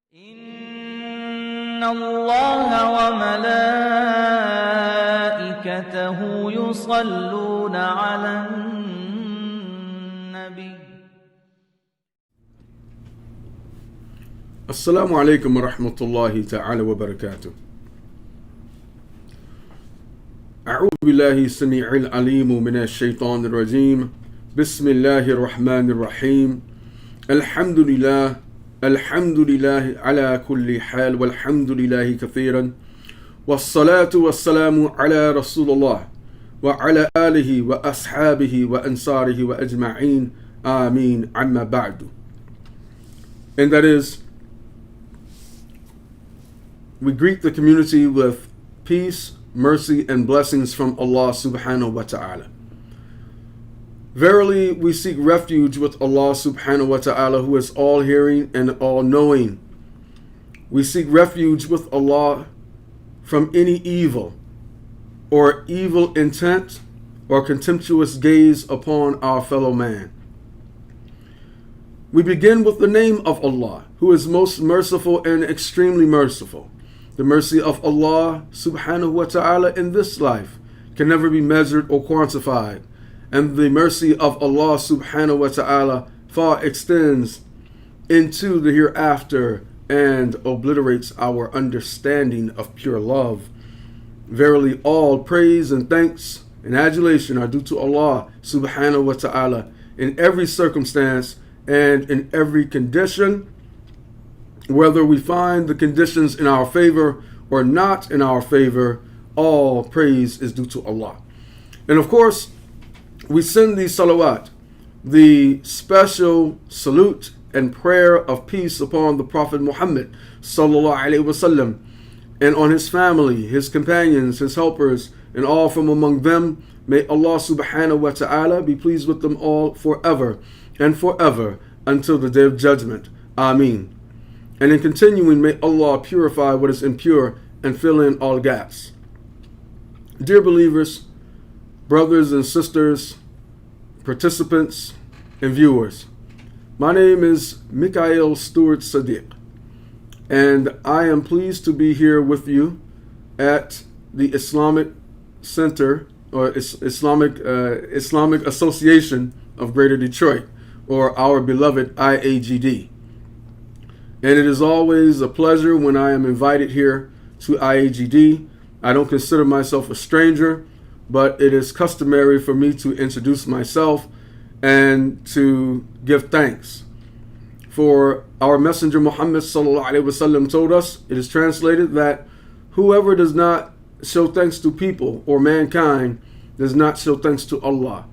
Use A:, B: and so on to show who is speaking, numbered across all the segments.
A: إن الله وملائكته يصلون على النبي.
B: Assalamu Alaikum wa rahmatullahi ta'ala wa barakatuh. أعوذ بالله السميع العليم من الشيطان الرجيم. بسم الله الرحمن الرحيم. الحمد لله على كل حال والحمد لله كثيرا والصلاة والسلام على رسول الله وعلى آله وأصحابه وأنصاره وأجمعين آمين عما بعد. And that is, we greet the community with peace, mercy, and blessings from Allah subhanahu wa ta'ala. Verily, we seek refuge with Allah subhanahu wa ta'ala, who is all hearing and all knowing. We seek refuge with Allah from any evil or evil intent or contemptuous gaze upon our fellow man. We begin with the name of Allah, who is most merciful and extremely merciful. The mercy of Allah subhanahu wa ta'ala in this life can never be measured or quantified. And the mercy of Allah subhanahu wa ta'ala far extends into the hereafter and obliterates our understanding of pure love. Verily, all praise and thanks and adulation are due to Allah subhanahu wa ta'ala in every circumstance and in every condition, whether we find the conditions in our favor or not in our favor. All praise is due to Allah. And of course, we send the salawat, the special salute and prayer of peace upon the Prophet Muhammad sallallahu alaihi wasallam, and on his family, his companions, his helpers, and all from among them. May Allah subhanahu wa ta'ala be pleased with them all forever and forever until the day of judgment. Ameen. And in continuing, may Allah purify what is impure and fill in all gaps. Dear believers, brothers and sisters, participants and viewers, my name is Mika'il Stewart Saadiq, and I am pleased to be here with you at the Islamic Center or Islamic Association of Greater Detroit, or our beloved IAGD. And it is always a pleasure when I am invited here to IAGD. I don't consider myself a stranger, but it is customary for me to introduce myself and to give thanks. For our Messenger Muhammad sallallahu alaihi wasallam told us, it is translated that whoever does not show thanks to people or mankind does not show thanks to Allah.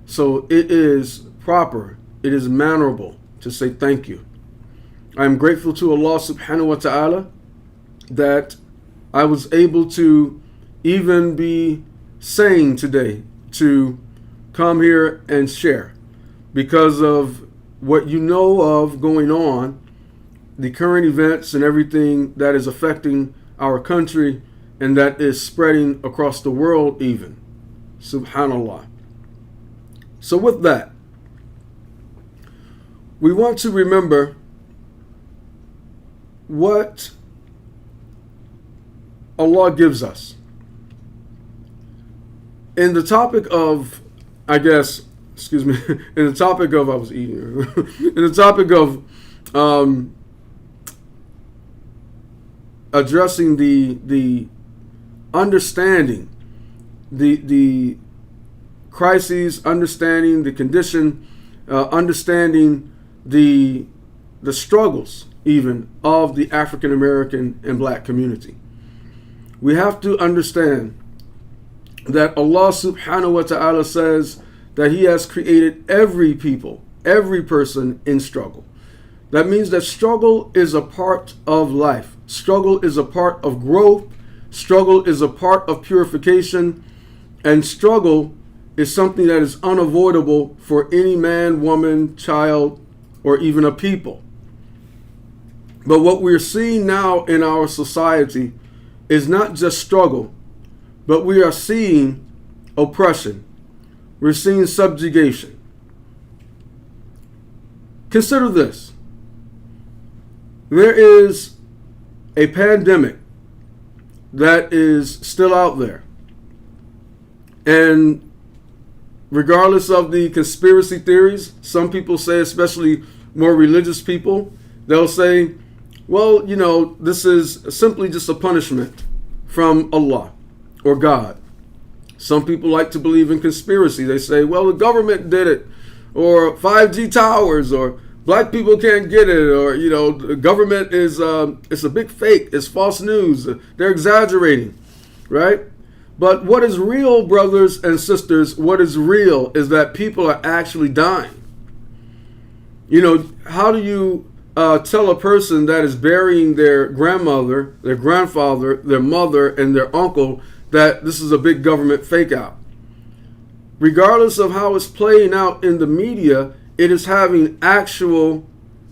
B: So it is proper, it is mannerable to say thank you. I am grateful to Allah subhanahu wa ta'ala that I was able to even be sane today to come here and share, because of what you know of going on, the current events and everything that is affecting our country and that is spreading across the world even. Subhanallah. So with that, we want to remember what Allah gives us. In the topic of, in the topic of, in the topic of addressing the understanding, the crises, understanding the condition, understanding the struggles even of the African American and black community. We have to understand that Allah subhanahu wa ta'ala says that He has created every people, every person in struggle. That means that struggle is a part of life. Struggle is a part of growth. Struggle is a part of purification. And struggle is something that is unavoidable for any man, woman, child, or even a people. But what we're seeing now in our society is not just struggle, but we are seeing oppression. We're seeing subjugation. Consider this. there is a pandemic that is still out there. And regardless of the conspiracy theories, some people say, especially more religious people, they'll say, well, you know, this is simply just a punishment from Allah or God. Some people like to believe in conspiracy. They say, well, the government did it, or 5G towers, or black people can't get it, or, you know, the government is it's a big fake, it's false news, they're exaggerating, right? But what is real, brothers and sisters, what is real is that people are actually dying. You know, how do you tell a person that is burying their grandmother, their grandfather, their mother, and their uncle that this is a big government fake out? Regardless of how it's playing out in the media, it is having actual,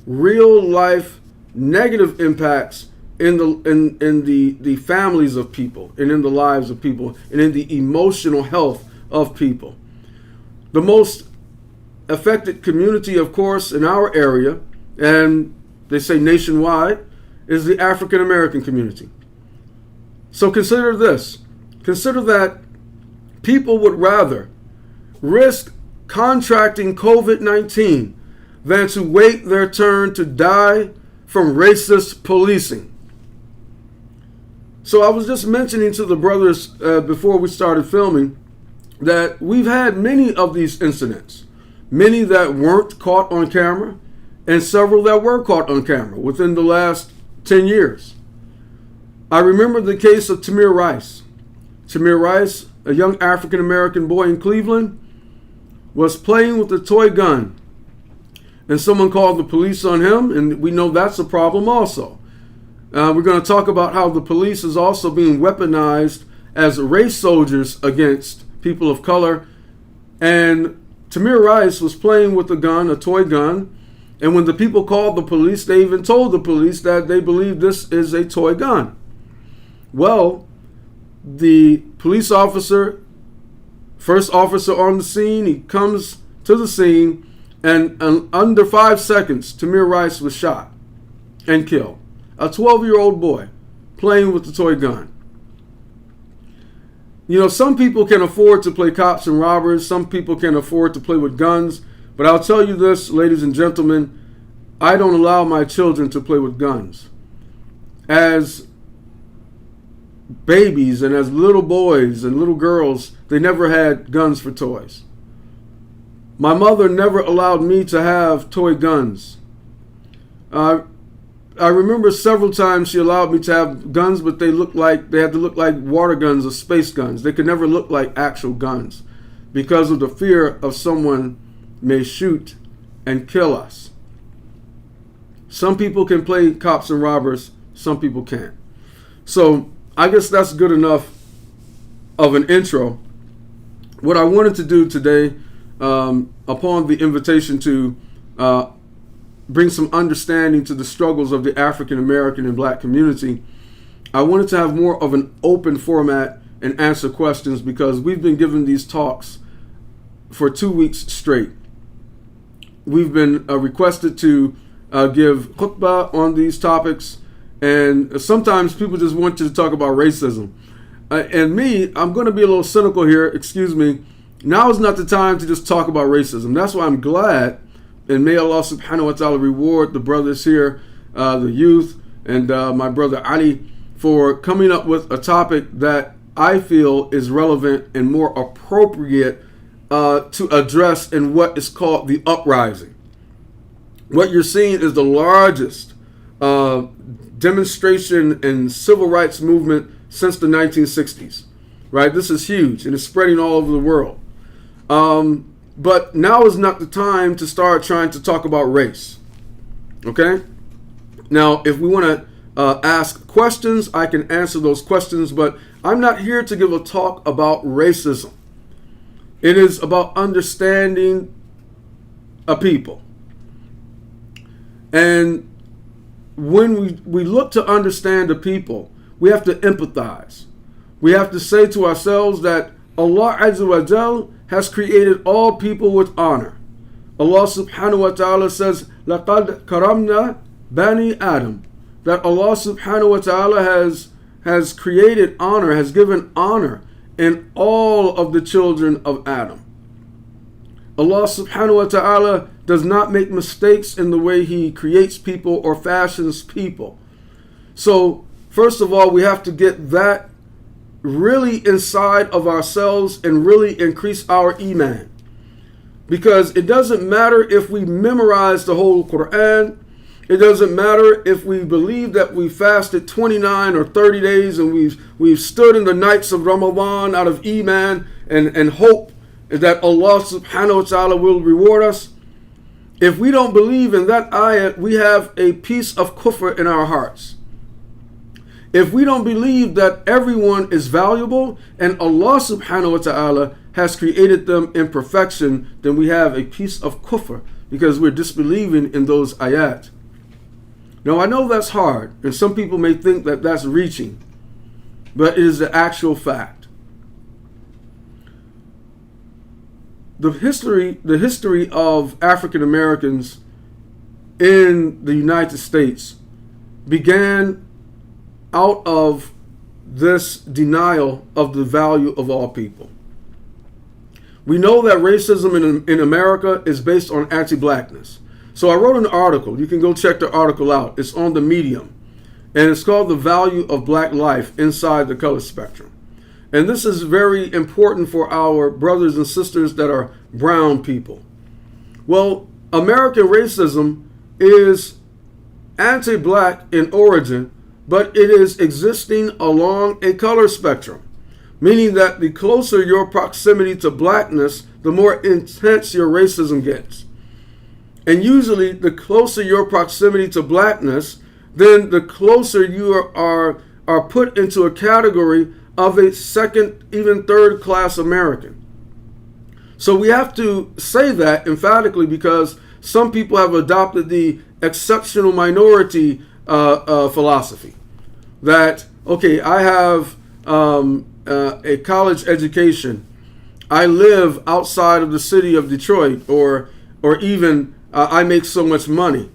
B: real life negative impacts in the families of people, and in the lives of people, and in the emotional health of people. The most affected community, of course, in our area, and they say nationwide, is the African American community. So consider this. Consider that people would rather risk contracting COVID-19 than to wait their turn to die from racist policing. So I was just mentioning to the brothers before we started filming that we've had many of these incidents, many that weren't caught on camera, and several that were caught on camera within the last 10 years. I remember the case of Tamir Rice. Tamir Rice, a young African-American boy in Cleveland, was playing with a toy gun, and someone called the police on him, and we know that's a problem also. We're going to talk about how the police is also being weaponized as race soldiers against people of color. And Tamir Rice was playing with a gun, a toy gun, and when the people called the police, they even told the police that they believe this is a toy gun. Well, the police officer, first officer on the scene, he comes to the scene, and under 5 seconds, Tamir Rice was shot and killed. A 12-year-old boy playing with the toy gun. You know, some people can afford to play cops and robbers. Some people can afford to play with guns. But I'll tell you this, ladies and gentlemen, I don't allow my children to play with guns. As babies and as little boys and little girls, they never had guns for toys. My mother never allowed me to have toy guns. I remember several times she allowed me to have guns, but they had to look like water guns or space guns. They could never look like actual guns because of the fear of someone may shoot and kill us. Some people can play cops and robbers, some people can't. So I guess that's good enough of an intro. What I wanted to do today, upon the invitation to bring some understanding to the struggles of the African American and black community, I wanted to have more of an open format and answer questions, because we've been giving these talks for 2 weeks straight. We've been requested to give khutbah on these topics, and sometimes people just want you to talk about racism. And me, I'm going to be a little cynical here, excuse me. Now is not the time to just talk about racism. That's why I'm glad, and may Allah subhanahu wa ta'ala reward the brothers here, the youth, and my brother Ali, for coming up with a topic that I feel is relevant and more appropriate to address in what is called the uprising. What you're seeing is the largest demonstration and civil rights movement since the 1960s, right? This is huge, and it's spreading all over the world. But now is not the time to start trying to talk about race, okay? Now, if we want to ask questions, I can answer those questions, but I'm not here to give a talk about racism. It is about understanding a people. And when we look to understand a people, we have to empathize. We have to say to ourselves that Allah Azza wa Jal has created all people with honor. Allah subhanahu wa ta'ala says, لَقَدْ كَرَمْنَا بَنِي Adam. that Allah subhanahu wa ta'ala has created honor, has given honor in all of the children of Adam. Allah subhanahu wa ta'ala does not make mistakes in the way He creates people or fashions people. So, first of all, we have to get that really inside of ourselves and really increase our iman. Because it doesn't matter if we memorize the whole Quran. It doesn't matter if we believe that we fasted 29 or 30 days and we've stood in the nights of Ramadan out of iman and hope that Allah subhanahu wa ta'ala will reward us. If we don't believe in that ayat, we have a piece of kufr in our hearts. If we don't believe that everyone is valuable and Allah subhanahu wa ta'ala has created them in perfection, then we have a piece of kufr because we're disbelieving in those ayat. Now, I know that's hard, and some people may think that that's reaching, but it is the actual fact. The history of African Americans in the United States began out of this denial of the value of all people. We know that racism in America is based on anti-blackness. So I wrote an article. You can go check the article out. It's on the Medium. And it's called The Value of Black Life Inside the Color Spectrum. And this is very important for our brothers and sisters that are brown people. Well, American racism is anti-black in origin, but it is existing along a color spectrum, meaning that the closer your proximity to blackness, the more intense your racism gets. And usually, the closer your proximity to blackness, then the closer you are put into a category of a second, even third class American. So we have to say that emphatically because some people have adopted the exceptional minority philosophy. That, okay, I have a college education. I live outside of the city of Detroit, or even I make so much money.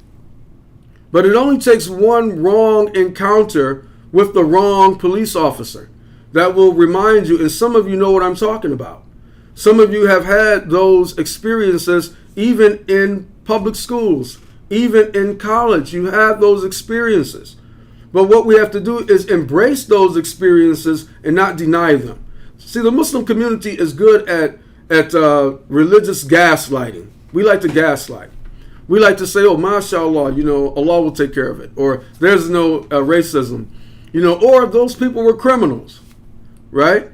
B: But it only takes one wrong encounter with the wrong police officer that will remind you, and some of you know what I'm talking about. Some of you have had those experiences even in public schools, even in college. You have those experiences. But what we have to do is embrace those experiences and not deny them. See, the Muslim community is good at religious gaslighting. We like to gaslight. We like to say, oh, mashallah, Allah will take care of it. Or there's no racism. Or those people were criminals, right?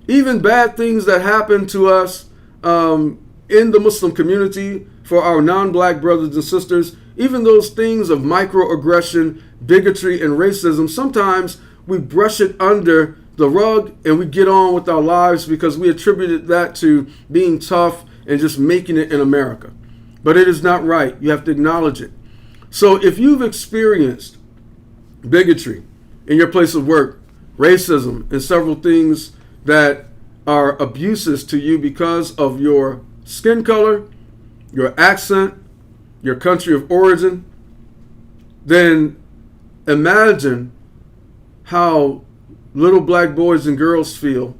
B: Even bad things that happen to us in the Muslim community for our non-black brothers and sisters, even those things of microaggression, bigotry, and racism, sometimes we brush it under the rug and we get on with our lives because we attributed that to being tough and just making it in America. But it is not right. You have to acknowledge it. So if you've experienced bigotry in your place of work, racism, and several things that are abuses to you because of your skin color, your accent, your country of origin, then imagine how little black boys and girls feel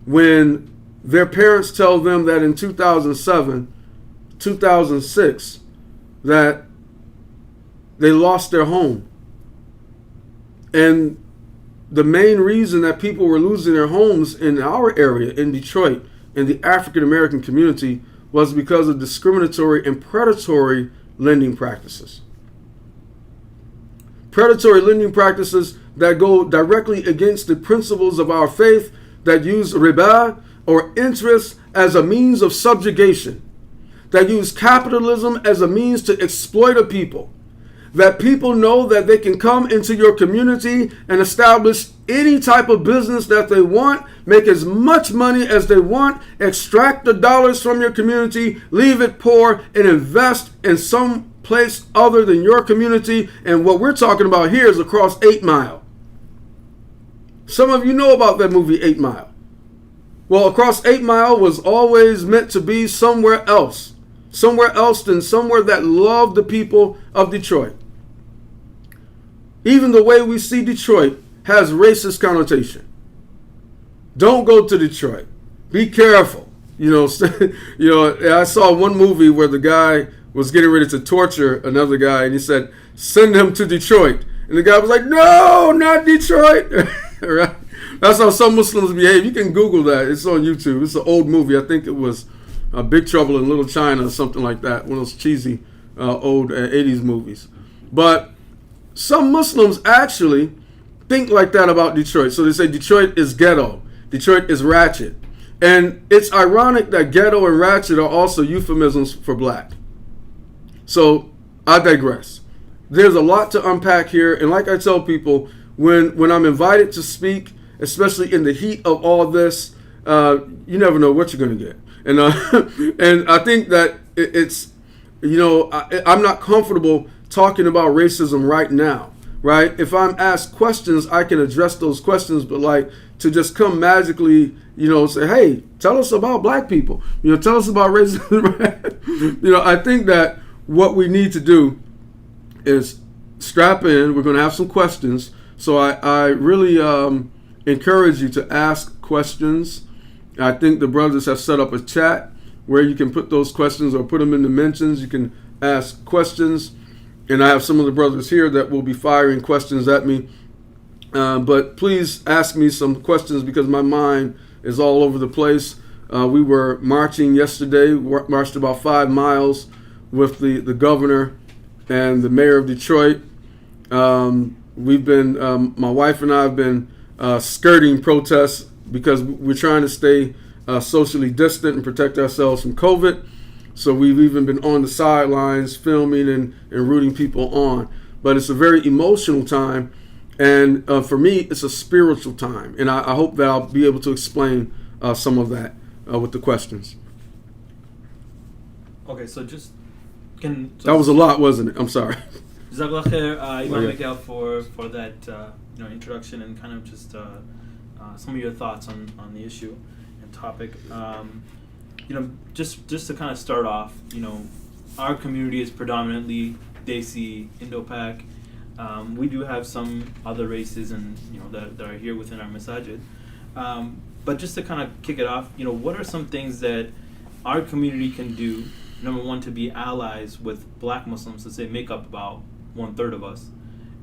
B: when their parents tell them that in 2007, 2006, that they lost their home. And the main reason that people were losing their homes in our area, in Detroit, in the African American community, was because of discriminatory and predatory lending practices. Predatory lending practices that go directly against the principles of our faith, that use riba, or interest, as a means of subjugation, that use capitalism as a means to exploit a people, that people know that they can come into your community and establish any type of business that they want, make as much money as they want, extract the dollars from your community, leave it poor, and invest in some place other than your community. And what we're talking about here is across 8 Mile. Some of you know about that movie 8 Mile. Well, across 8 Mile was always meant to be somewhere else than somewhere that loved the people of Detroit. even the way we see Detroit has racist connotation. Don't go to Detroit. Be careful. I saw one movie where the guy was getting ready to torture another guy, and he said, "Send him to Detroit." And the guy was like, "No, not Detroit." Right? That's how some Muslims behave. You can Google that. It's on YouTube. It's an old movie. I think it was Big Trouble in Little China or something like that. One of those cheesy old 80s movies. But some Muslims actually think like that about Detroit. So they say Detroit is ghetto. Detroit is ratchet. And it's ironic that ghetto and ratchet are also euphemisms for black. So I digress. There's a lot to unpack here. And like I tell people, when I'm invited to speak, especially in the heat of all this, you never know what you're going to get. And and I think that it's, I'm not comfortable talking about racism right now, right? If I'm asked questions, I can address those questions, but like to just come magically, say, hey, tell us about black people, tell us about racism. I think that what we need to do is strap in. We're going to have some questions. So I really encourage you to ask questions. I think the brothers have set up a chat where you can put those questions or put them in the mentions. You can ask questions. And I have some of the brothers here that will be firing questions at me. But please ask me some questions because my mind is all over the place. We were marching yesterday, marched about 5 miles with the governor and the mayor of Detroit. We've been, my wife and I have been skirting protests because we're trying to stay socially distant and protect ourselves from COVID. So we've even been on the sidelines filming and rooting people on. But it's a very emotional time. And for me, it's a spiritual time. And I hope that I'll be able to explain some of that with the questions.
C: Okay, so
B: that was a lot, wasn't it? I'm sorry.
C: Jazakallah khair, Imam Mika'il, for that introduction and kind of just some of your thoughts on the issue and topic. Just to kind of start off, our community is predominantly Desi, Indo-Pak. We do have some other races and that are here within our masajid. But just to kind of kick it off, what are some things that our community can do? Number one, to be allies with black Muslims, let's say make up about 1/3 of us,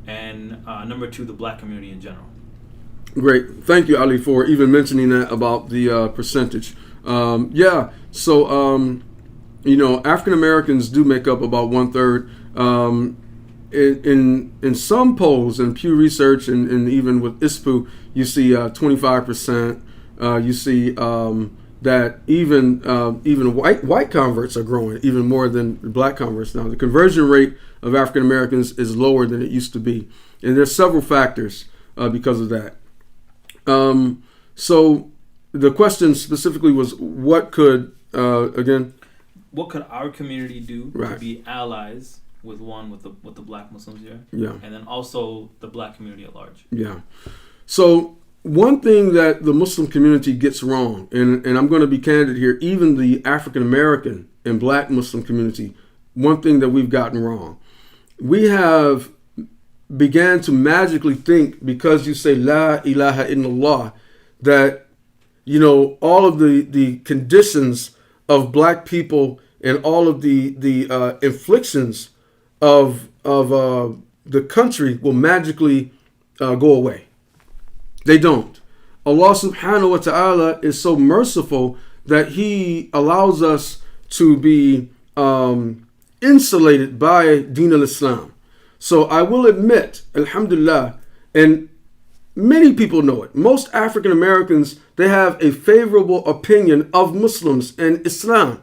C: and number two, the black community in general.
B: Great. Thank you, Ali, for even mentioning that about the percentage. So African Americans do make up about 1/3. In some polls and Pew Research and even with ISPU, you see 25%. You see that even white converts are growing even more than black converts now. The conversion rate of African Americans is lower than it used to be, and there's several factors because of that. So the question specifically was, what could
C: what could our community do to be allies with the black Muslims here, and then also the black community at large?
B: So one thing that the Muslim community gets wrong, and I'm going to be candid here, even the African American and black Muslim community, one thing that we've gotten wrong, we have began to magically think because you say La ilaha illallah that all of the conditions of black people and all of the inflictions of the country will magically go away. They don't. Allah subhanahu wa ta'ala is so merciful that He allows us to be insulated by Deen al-Islam. So I will admit, alhamdulillah, and many people know it, most African Americans, they have a favorable opinion of Muslims and Islam.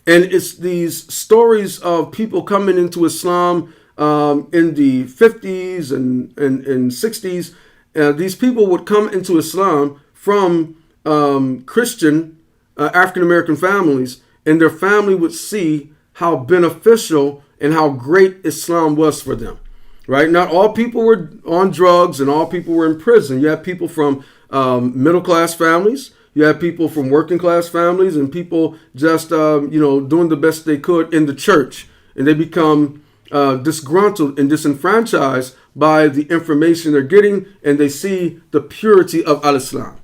B: And it's these stories of people coming into Islam in the 50s and 60s. These people would come into Islam from Christian African American families, and their family would see how beneficial and how great Islam was for them. Right? Not all people were on drugs and all people were in prison. You have people from middle class families. You have people from working class families and people just doing the best they could in the church, and they become disgruntled and disenfranchised by the information they're getting, and they see the purity of al-Islam.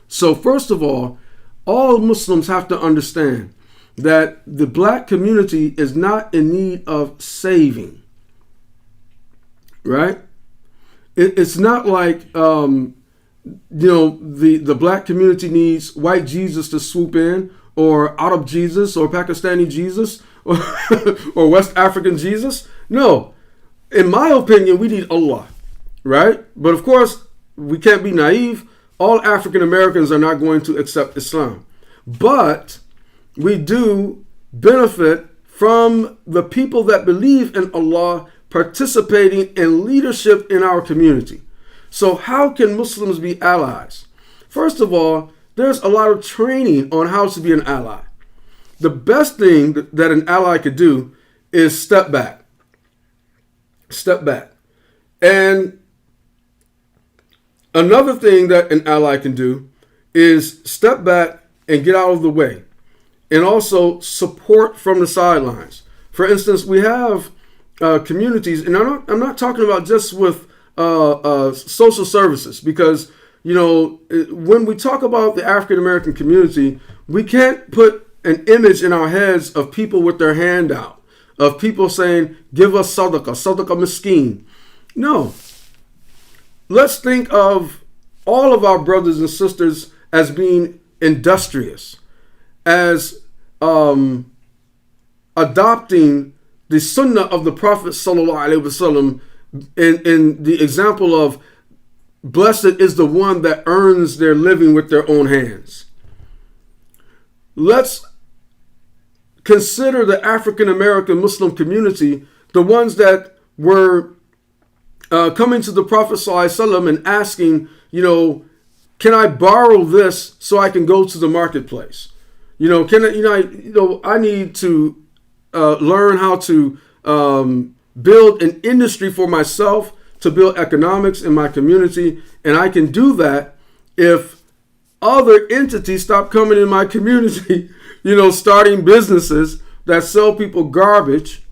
B: So first of all Muslims have to understand that the black community is not in need of saving, right? It's not like, the black community needs white Jesus to swoop in, or Arab Jesus, or Pakistani Jesus, or West African Jesus. No, in my opinion, we need Allah, right? But of course, we can't be naive. All African Americans are not going to accept Islam. But we do benefit from the people that believe in Allah participating in leadership in our community. So how can Muslims be allies? First of all, there's a lot of training on how to be an ally. The best thing that an ally could do is step back. Step back. And another thing that an ally can do is step back and get out of the way. And also support from the sidelines. For instance, we have communities, and I'm not talking about just with social services, because when we talk about the African American community, we can't put an image in our heads of people with their hand out, of people saying, "Give us sadaqah miskeen." No. Let's think of all of our brothers and sisters as being industrious, as adopting the sunnah of the Prophet sallallahu alaihi wasallam, in the example of blessed is the one that earns their living with their own hands. Let's consider the African American Muslim community, the ones that were coming to the Prophet sallallahu alaihi wasallam and asking, can I borrow this so I can go to the marketplace? I need to learn how to build an industry for myself, to build economics in my community, and I can do that if other entities stop coming in my community, starting businesses that sell people garbage,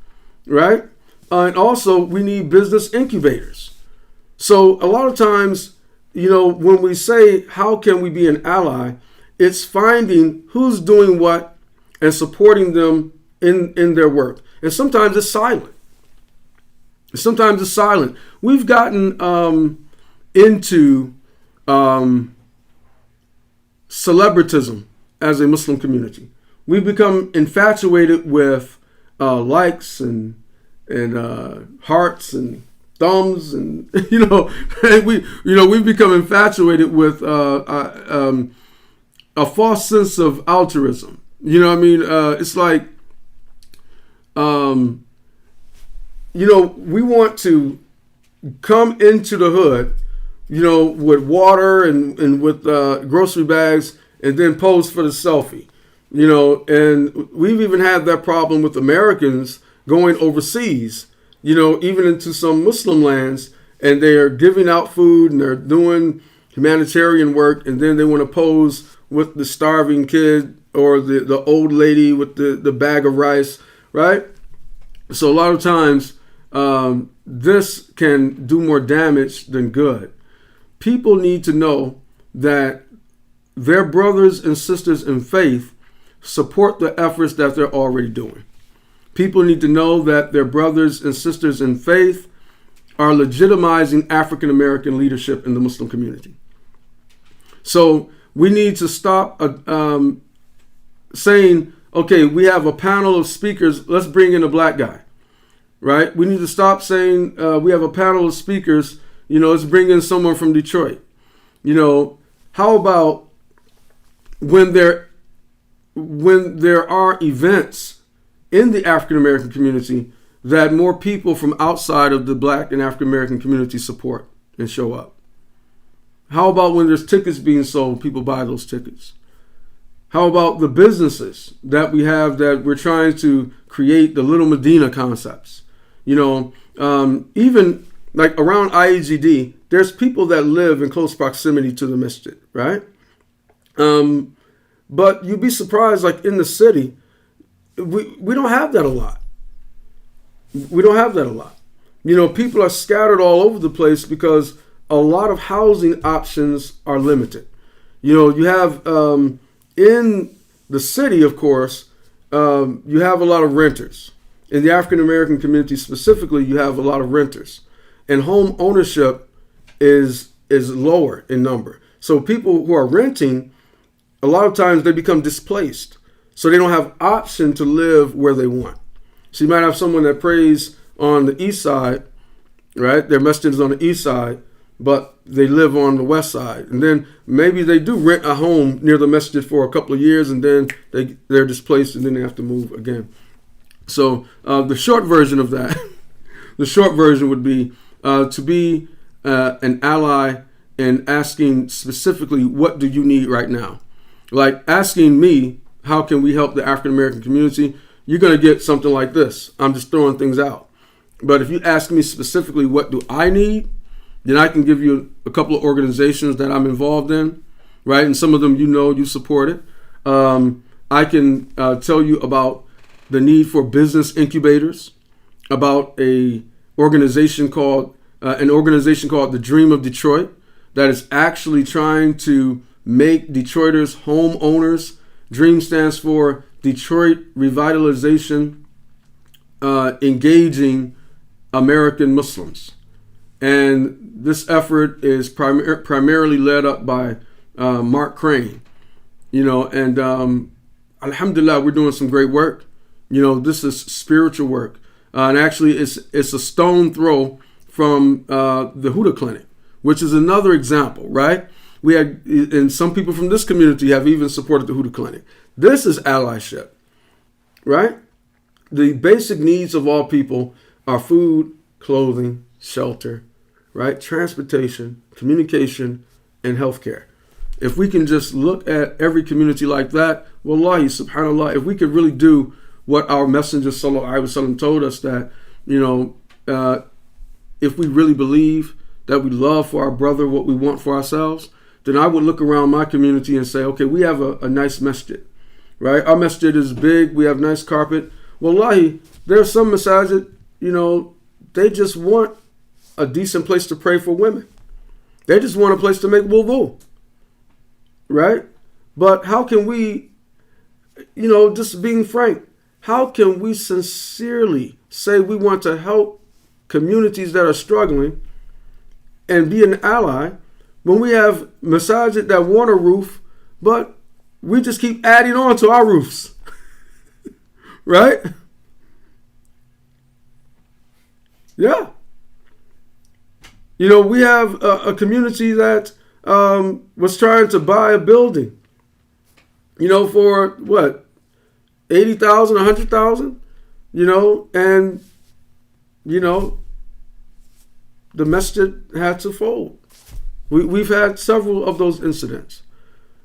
B: right? And also, we need business incubators. So a lot of times, when we say, how can we be an ally, it's finding who's doing what and supporting them in their work. And sometimes it's silent. We've gotten into celebritism as a Muslim community. We've become infatuated with likes and hearts and thumbs, and we've become infatuated with a false sense of altruism. It's like we want to come into the hood, with water and with grocery bags, and then pose for the selfie. And we've even had that problem with Americans going overseas, even into some Muslim lands, and they are giving out food and they're doing humanitarian work, and then they want to pose with the starving kid or the old lady with the bag of rice, right? So a lot of times, this can do more damage than good. People need to know that their brothers and sisters in faith support the efforts that they're already doing. People need to know that their brothers and sisters in faith are legitimizing African American leadership in the Muslim community. So we need to stop saying, okay, we have a panel of speakers, let's bring in a black guy, right? We need to stop saying we have a panel of speakers, let's bring in someone from Detroit. How about when there are events in the African American community that more people from outside of the black and African American community support and show up? How about when there's tickets being sold, people buy those tickets? How about the businesses that we have that we're trying to create, the Little Medina concepts? Even like around IAGD, there's people that live in close proximity to the masjid, right? But you'd be surprised, like in the city, we don't have that a lot. We don't have that a lot. People are scattered all over the place because a lot of housing options are limited. You have in the city, of course, you have a lot of renters. In the African American community specifically, you have a lot of renters. And home ownership is lower in number. So people who are renting, a lot of times they become displaced. So they don't have option to live where they want. So you might have someone that prays on the east side, right? Their masjid is on the east side, but they live on the west side. And then maybe they do rent a home near the masjid for a couple of years, and then they're displaced, and then they have to move again. So the short version of that, the short version would be to be an ally and asking specifically, what do you need right now? Like asking me, how can we help the African American community? You're going to get something like this. I'm just throwing things out. But if you ask me specifically, what do I need? Then I can give you a couple of organizations that I'm involved in, right? And some of them, you support it. I can tell you about the need for business incubators, about an organization called the Dream of Detroit that is actually trying to make Detroiters homeowners. DREAM stands for Detroit Revitalization Engaging American Muslims. And this effort is primarily led up by Mark Crane, and alhamdulillah, we're doing some great work. This is spiritual work. And actually it's a stone throw from the Huda Clinic, which is another example, right? We had, and some people from this community have even supported the Huda Clinic. This is allyship, right? The basic needs of all people are food, clothing, shelter, right? Transportation, communication, and healthcare. If we can just look at every community like that, wallahi, subhanallah, if we could really do what our Messenger sallallahu alaihi wasallam told us, that, if we really believe that we love for our brother what we want for ourselves, then I would look around my community and say, okay, we have a nice masjid, right? Our masjid is big. We have nice carpet. Wallahi, there are some masajid, they just want a decent place to pray for women. They just want a place to make wudu, right? But how can we, just being frank, how can we sincerely say we want to help communities that are struggling and be an ally when we have masajid that want a roof, but we just keep adding on to our roofs, right? Yeah. We have a community that was trying to buy a building, for what, 80,000, 100,000, and, the masjid had to fold. We've had several of those incidents.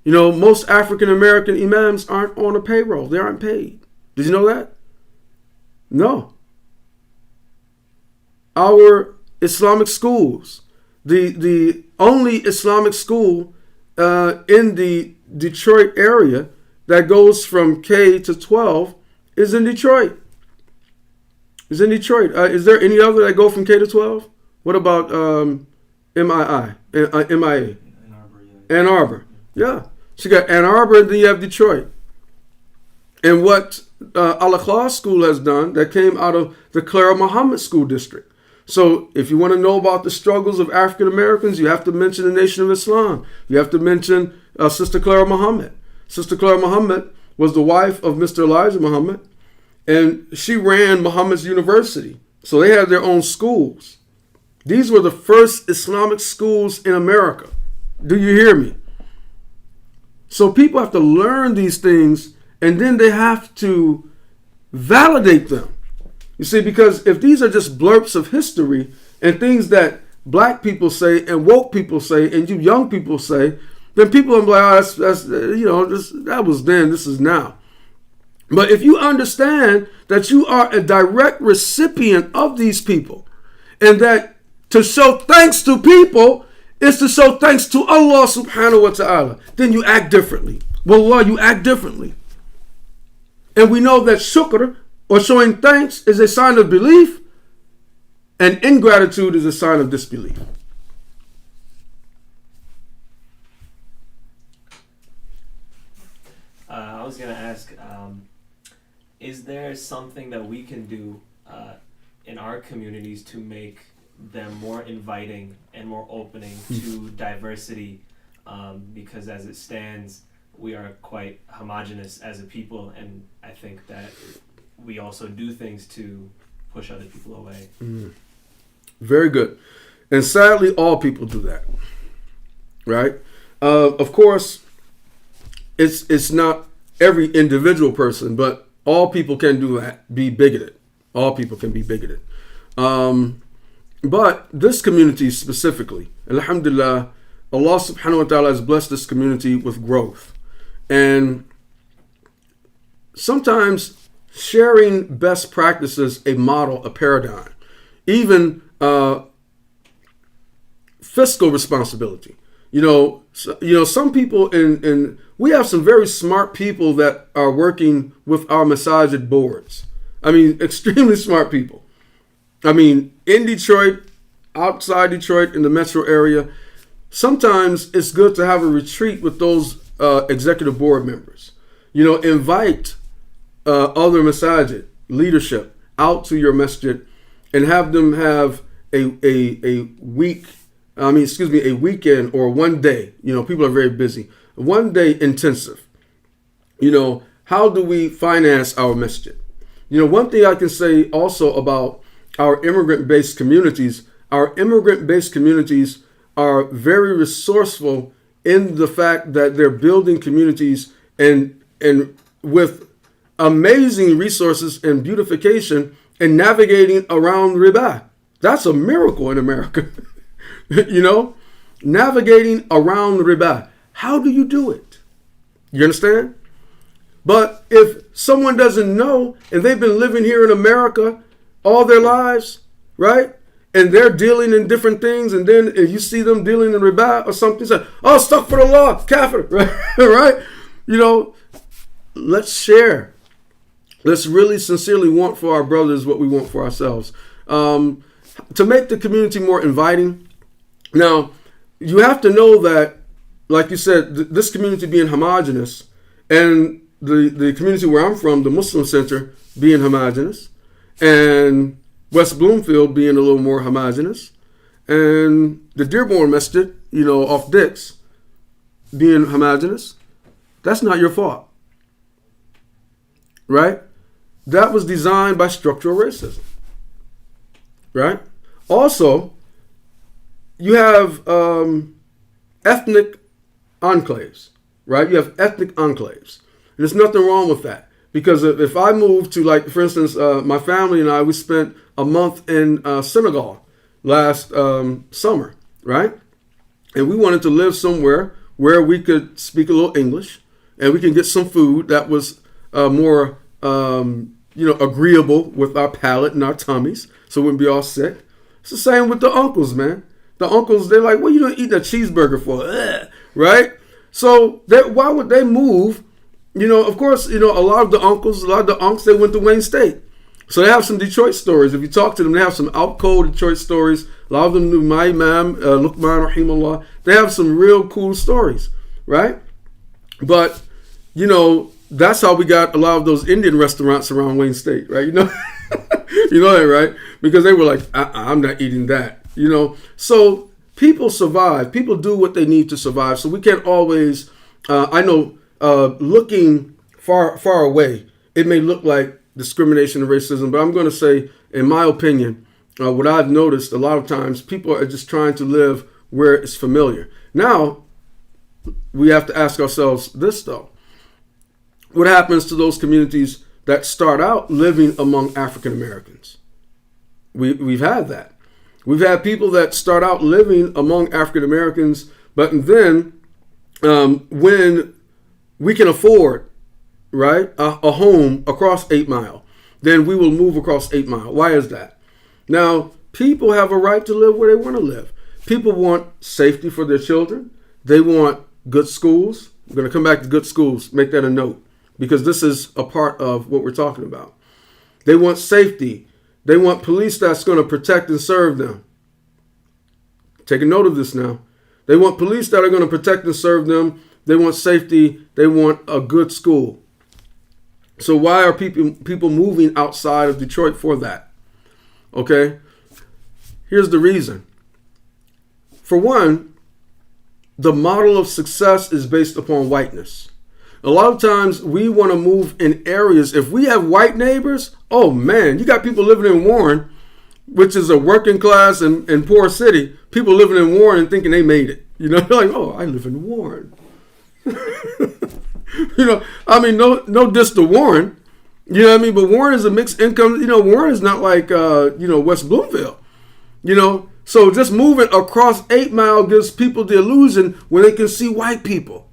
B: Most African American imams aren't on a payroll. They aren't paid. Did you know that? No. Our Islamic schools, the only Islamic school in the Detroit area that goes from K to 12 is in Detroit. Is there any other that go from K to 12? What about MIA? Ann Arbor. Yeah. So you got Ann Arbor, and then you have Detroit. And what Al-Akhlaq School has done, that came out of the Clara Muhammad School District. So if you want to know about the struggles of African Americans, you have to mention the Nation of Islam. You have to mention Sister Clara Muhammad. Sister Clara Muhammad was the wife of Mr. Elijah Muhammad, and she ran Muhammad's University. So they had their own schools. These were the first Islamic schools in America. Do you hear me? So people have to learn these things, and then they have to validate them. You see, because if these are just blurps of history and things that black people say and woke people say and you young people say, then people are like, that was then, this is now. But if you understand that you are a direct recipient of these people, and that to show thanks to people is to show thanks to Allah subhanahu wa ta'ala, then you act differently. Wallah, you act differently. And we know that shukr, or showing thanks is a sign of belief, and ingratitude is a sign of disbelief.
D: I was going to ask, is there something that we can do in our communities to make them more inviting and more opening to diversity? Because as it stands, we are quite homogenous as a people, and I think that we also do things to push other people away.
B: Very good. And sadly, all people do that, right? Of course, it's not every individual person, but all people can do that, be bigoted. All people can be bigoted. But this community specifically, alhamdulillah, Allah subhanahu wa ta'ala has blessed this community with growth. And sometimes sharing best practices, a model, a paradigm, even fiscal responsibility. Some people in we have some very smart people that are working with our masajid boards. I mean, extremely smart people. I mean, in Detroit, outside Detroit, in the metro area, sometimes it's good to have a retreat with those executive board members. Invite other masajid leadership out to your masjid and have them have a weekend or one day. People are very busy. One day intensive. How do we finance our masjid? One thing I can say also about our immigrant-based communities are very resourceful in the fact that they're building communities and with amazing resources and beautification and navigating around riba. That's a miracle in America. Navigating around riba. How do you do it? You understand? But if someone doesn't know and they've been living here in America all their lives, right? And they're dealing in different things, and then if you see them dealing in riba or something, say, oh, astaghfirullah, kafir, right? Let's share. Let's really sincerely want for our brothers what we want for ourselves. To make the community more inviting. Now, you have to know that, like you said, this community being homogenous, and the community where I'm from, the Muslim Center, being homogenous, and West Bloomfield being a little more homogenous, and the Dearborn Masjid, off Dix, being homogenous, that's not your fault. Right? That was designed by structural racism. Right? Also, you have ethnic enclaves. Right? You have ethnic enclaves. And there's nothing wrong with that. Because if I move to, like, for instance, my family and I, we spent a month in Senegal last summer, right? And we wanted to live somewhere where we could speak a little English and we can get some food that was more, agreeable with our palate and our tummies, so we wouldn't be all sick. It's the same with the uncles, man. The uncles, they're like, what are you going to eat that cheeseburger for? Ugh, right? So why would they move? Of course, a lot of the unks, they went to Wayne State. So they have some Detroit stories. If you talk to them, they have some out-cold Detroit stories. A lot of them knew my Imam, Luqman, rahimahullah. They have some real cool stories, right? But, that's how we got a lot of those Indian restaurants around Wayne State, right? You know that, right? Because they were like, I'm not eating that, So people survive. People do what they need to survive. So we can't always, looking far away, it may look like discrimination and racism, but I'm going to say, in my opinion, what I've noticed a lot of times, people are just trying to live where it's familiar. Now, we have to ask ourselves this, though. What happens to those communities that start out living among African Americans? We've had that. We've had people that start out living among African Americans, but then when we can afford, right, a home across 8 Mile, then we will move across 8 Mile. Why is that? Now, people have a right to live where they want to live. People want safety for their children. They want good schools. We're going to come back to good schools. Make that a note, because this is a part of what we're talking about. They want safety. They want police that's going to protect and serve them. Take a note of this now. They want police that are going to protect and serve them. They want safety. They want a good school. So why are people moving outside of Detroit for that? Okay. Here's the reason. For one, the model of success is based upon whiteness. A lot of times we want to move in areas. If we have white neighbors, oh man, you got people living in Warren, which is a working class and poor city. People living in Warren and thinking they made it. You know, they're like, oh, I live in Warren. You know, I mean, no diss to Warren. You know what I mean? But Warren is a mixed income. You know, Warren is not like, West Bloomfield. You know, so just moving across 8 Mile gives people the illusion when they can see white people.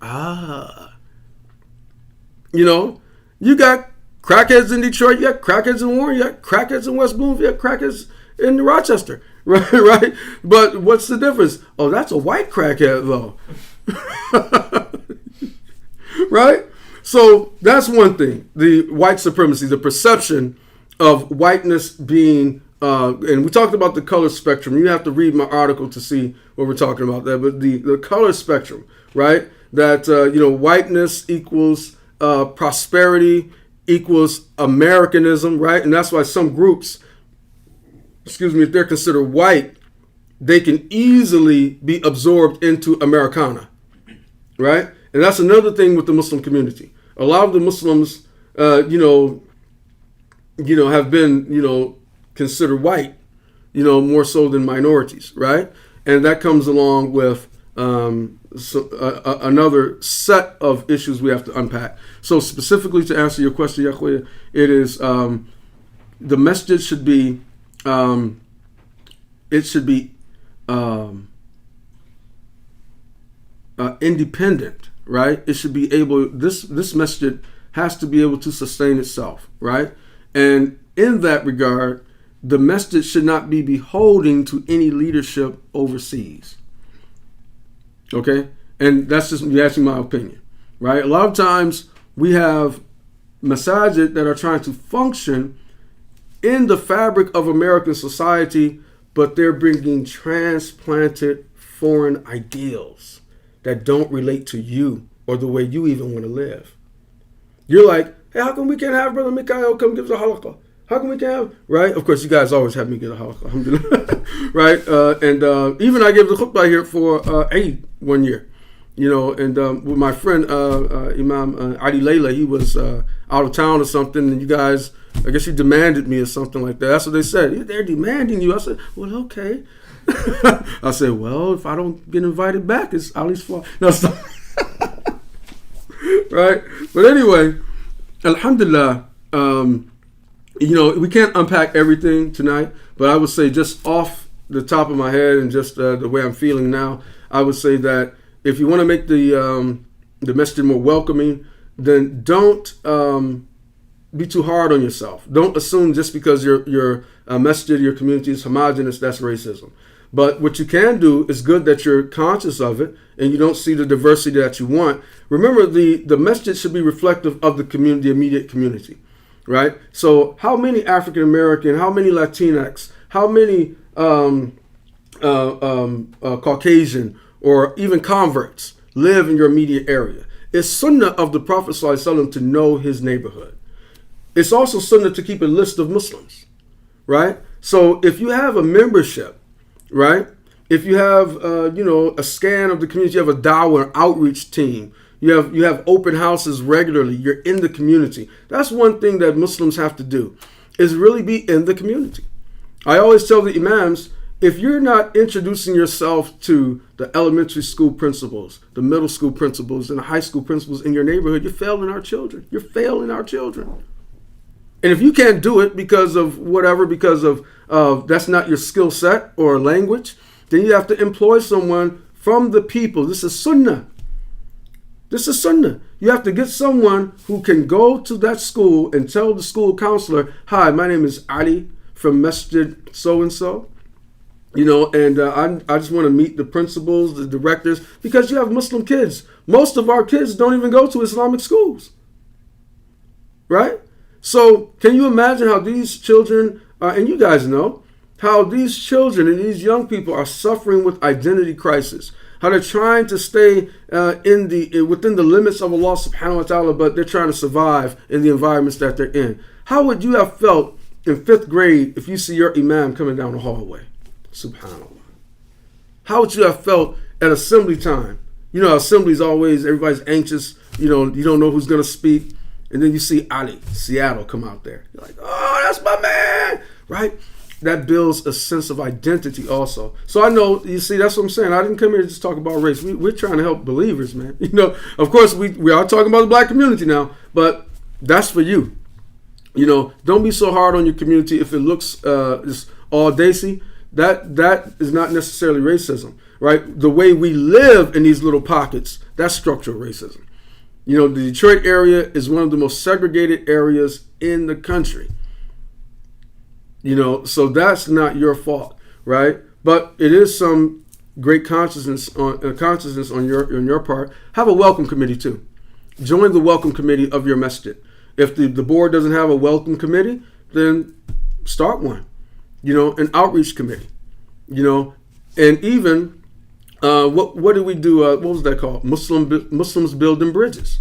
B: You know, you got crackheads in Detroit, you got crackheads in Warren, you got crackheads in West Bloomfield, you got crackheads in Rochester, right? But what's the difference? Oh, that's a white crackhead though. Right? So that's one thing, the white supremacy, the perception of whiteness being, and we talked about the color spectrum. You have to read my article to see what we're talking about there, but the color spectrum, right? That, whiteness equals prosperity, equals Americanism, right? And that's why some groups, if they're considered white, they can easily be absorbed into Americana, right? And that's another thing with the Muslim community. A lot of the Muslims, have been, considered white, more so than minorities, right? And that comes along with another set of issues we have to unpack. So specifically to answer your question, Yahweh, it is the masjid should be independent, right? It should be able, this masjid has to be able to sustain itself, right? And in that regard, the masjid should not be beholden to any leadership overseas. Okay? And that's just me asking my opinion, right? A lot of times we have masajid that are trying to function in the fabric of American society, but they're bringing transplanted foreign ideals that don't relate to you or the way you even want to live. You're like, hey, how come we can't have Brother Mika'il come give us a halaqah? How come we can't have, right? Of course, you guys always have me get a halaqah, alhamdulillah, right? And even I gave the khutbah here for Eid one year, and with my friend Imam Ali Layla, he was out of town or something, and you guys, I guess you demanded me or something like that. That's what they said. They're demanding you. I said, well, okay. I said, well, if I don't get invited back, it's Ali's fault. No, stop. Right? But anyway, alhamdulillah, we can't unpack everything tonight, but I would say just off the top of my head and just the way I'm feeling now, I would say that if you want to make the masjid more welcoming, then don't be too hard on yourself. Don't assume just because your masjid, your community is homogenous, that's racism. But what you can do is good that you're conscious of it and you don't see the diversity that you want. Remember, the masjid should be reflective of the community, the immediate community, right? So how many African American, how many Latinx, how many Caucasian or even converts live in your immediate area? It's sunnah of the Prophet ﷺ to know his neighborhood. It's also sunnah to keep a list of Muslims, right? So if you have a membership, right? If you have, a scan of the community, you have a dawah outreach team, you have open houses regularly, you're in the community. That's one thing that Muslims have to do, is really be in the community. I always tell the imams, if you're not introducing yourself to the elementary school principals, the middle school principals, and the high school principals in your neighborhood, you're failing our children. You're failing our children. And if you can't do it because of whatever, because of that's not your skill set or language, then you have to employ someone from the people. This is sunnah. This is sunnah. You have to get someone who can go to that school and tell the school counselor, hi, my name is Ali from Masjid so-and-so. And I just want to meet the principals, the directors, because you have Muslim kids. Most of our kids don't even go to Islamic schools, right? So can you imagine how these children, and you guys know, how these children and these young people are suffering with identity crisis, how they're trying to stay within the limits of Allah subhanahu wa ta'ala, but they're trying to survive in the environments that they're in. How would you have felt in 5th grade if you see your Imam coming down the hallway? Subhanallah. How would you have felt at assembly time? You know, assembly's always, everybody's anxious. You don't know who's going to speak. And then you see Ali, Seattle, come out there. You're like, oh, that's my man, right? That builds a sense of identity also. So I know, you see, that's what I'm saying. I didn't come here to just talk about race. We're trying to help believers, man. You know, of course, we are talking about the black community now, but that's for you. You know, don't be so hard on your community if it looks just all Desi. That is not necessarily racism, right? The way we live in these little pockets, that's structural racism. You know, the Detroit area is one of the most segregated areas in the country. You know, so that's not your fault, right? But it is some great consciousness on your part. Have a welcome committee too. Join the welcome committee of your masjid. If the board doesn't have a welcome committee, then start one. You know, an outreach committee. You know, and even what did we do? What was that called? Muslims Building Bridges.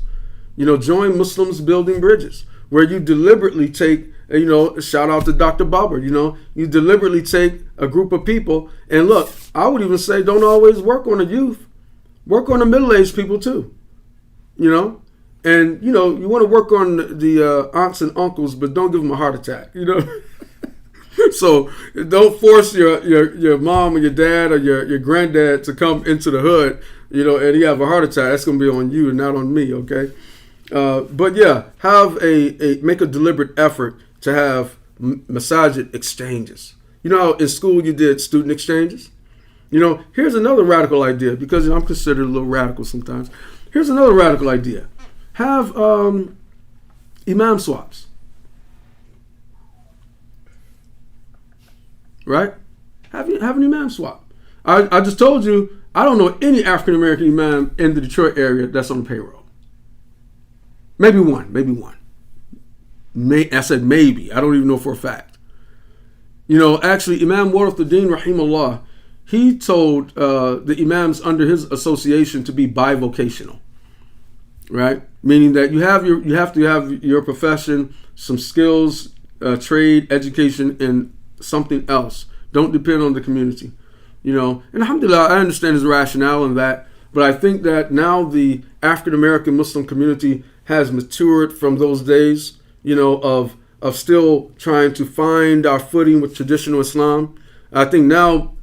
B: You know, join Muslims Building Bridges, where you deliberately take. You know, shout out to Dr. Babar. You know, you deliberately take a group of people, and look, I would even say don't always work on the youth. Work on the middle-aged people too. You know, and you know, you want to work on the aunts and uncles, but don't give them a heart attack. You know. So don't force your mom or your dad or your granddad to come into the hood, you know, and he have a heart attack. That's going to be on you and not on me, okay? But yeah, make a deliberate effort to have masajid exchanges. You know how in school you did student exchanges? You know, here's another radical idea, because I'm considered a little radical sometimes. Here's another radical idea. Have imam swaps. Right? Have an imam swap. I just told you, I don't know any African American imam in the Detroit area that's on the payroll. Maybe one. I said maybe. I don't even know for a fact. You know, actually, Imam Warathuddin Rahimahullah, he told the imams under his association to be bivocational. Right? Meaning that you have to have your profession, some skills, trade, education, and something else. Don't depend on the community. You know, and alhamdulillah, I understand his rationale in that, but I think that now the African American Muslim community has matured from those days, you know, of still trying to find our footing with traditional Islam. I think now